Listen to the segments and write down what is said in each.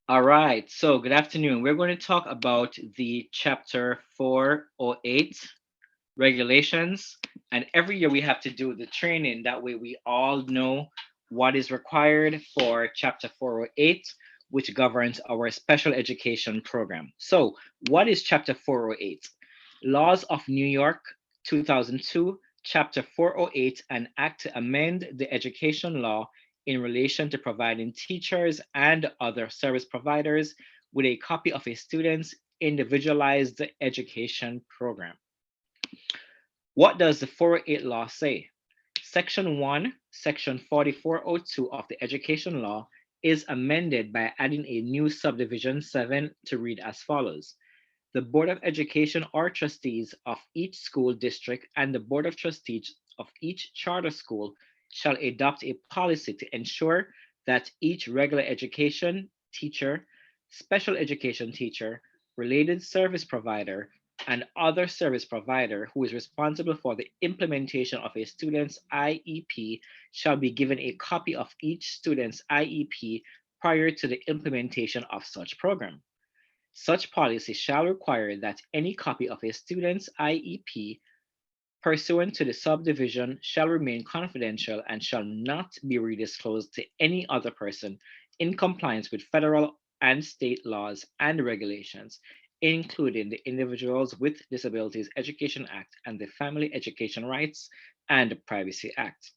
All right, so good afternoon. We're going to talk about the chapter 408 regulations. And every year we have to do the training. That way we all know what is required for chapter 408, which governs our special education program. So, what is chapter 408? Laws of New York 2002, chapter 408, an act to amend the education law in relation to providing teachers and other service providers with a copy of a student's individualized education program. What does the 408 law say? Section 1, Section 4402 of the Education Law is amended by adding a new subdivision 7 to read as follows. The Board of Education or trustees of each school district and the Board of Trustees of each charter school shall adopt a policy to ensure that each regular education teacher, special education teacher, related service provider, and other service provider who is responsible for the implementation of a student's IEP shall be given a copy of each student's IEP prior to the implementation of such program. Such policy shall require that any copy of a student's IEP pursuant to the subdivision shall remain confidential and shall not be redisclosed to any other person in compliance with federal and state laws and regulations, including the Individuals with Disabilities Education Act and the Family Education Rights and Privacy Act.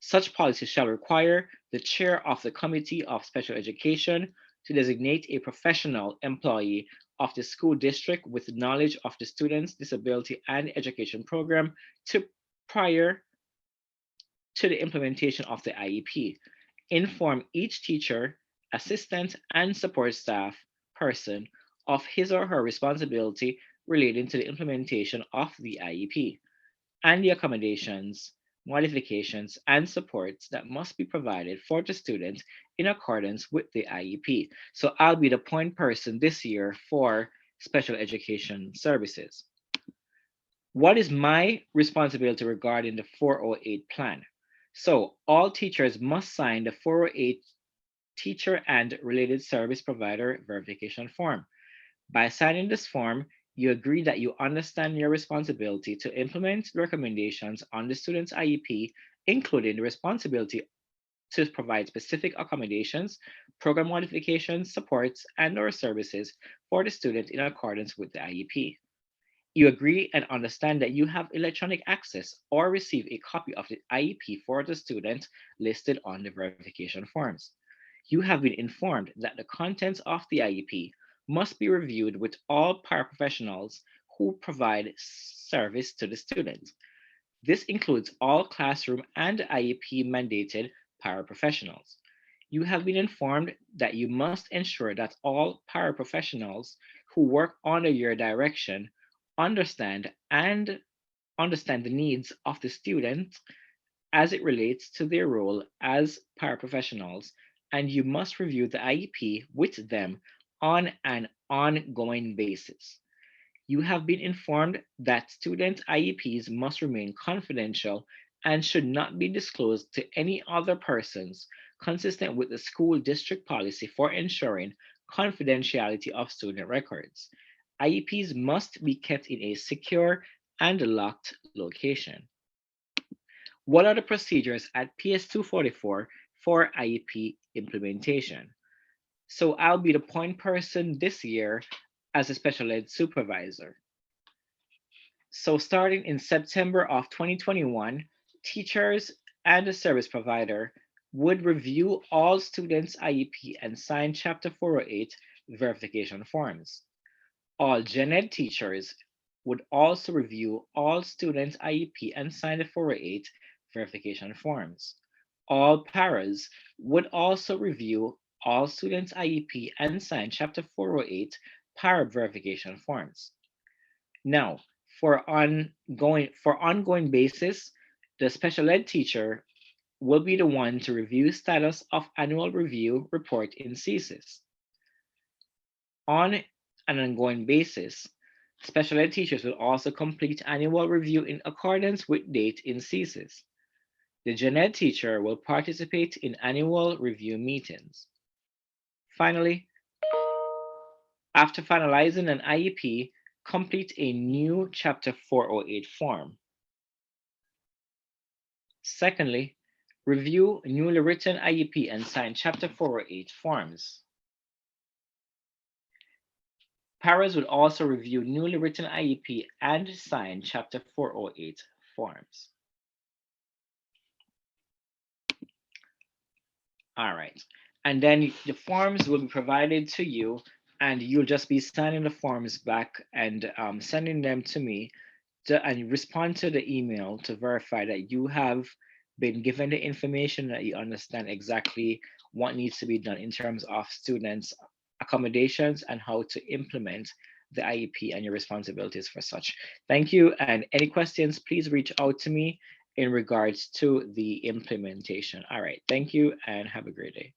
Such policy shall require the chair of the Committee of Special Education to designate a professional employee of the school district with knowledge of the student's disability and education program to prior to the implementation of the IEP. Inform each teacher, assistant, and support staff person of his or her responsibility relating to the implementation of the IEP and the accommodations, modifications, and supports that must be provided for the student in accordance with the IEP. So I'll be the point person this year for special education services. What is my responsibility regarding the 408 plan? So all teachers must sign the 408 teacher and related service provider verification form. By signing this form, you agree that you understand your responsibility to implement the recommendations on the student's IEP, including the responsibility to provide specific accommodations, program modifications, supports, and/or services for the student in accordance with the IEP. You agree and understand that you have electronic access or receive a copy of the IEP for the student listed on the verification forms. You have been informed that the contents of the IEP must be reviewed with all paraprofessionals who provide service to the student. This includes all classroom and IEP mandated paraprofessionals. You have been informed that you must ensure that all paraprofessionals who work under your direction understand and understand the needs of the student as it relates to their role as paraprofessionals, and you must review the IEP with them on an ongoing basis. You have been informed that student IEPs must remain confidential and should not be disclosed to any other persons consistent with the school district policy for ensuring confidentiality of student records. IEPs must be kept in a secure and locked location. What are the procedures at PS 244 for IEP implementation? So I'll be the point person this year as a special ed supervisor. So starting in September of 2021, teachers and the service provider would review all students' IEP and sign Chapter 408 verification forms. All gen ed teachers would also review all students' IEP and sign the 408 verification forms. All paras would also review all students' IEP and sign Chapter 408 para verification forms. Now, for ongoing basis, the special ed teacher will be the one to review status of annual review report in CSIS. On an ongoing basis, special ed teachers will also complete annual review in accordance with date in CSIS. The gen ed teacher will participate in annual review meetings. Finally, After finalizing an IEP, complete a new Chapter 408 form. Secondly, review newly written IEP and sign Chapter 408 forms. Paras would also review newly written IEP and sign Chapter 408 forms. All right. And then the forms will be provided to you, and you'll just be signing the forms back and sending them to me and respond to the email to verify that you have been given the information, that you understand exactly what needs to be done in terms of students' accommodations and how to implement the IEP and your responsibilities for such. Thank you. And any questions, please reach out to me in regards to the implementation. All right. Thank you and have a great day.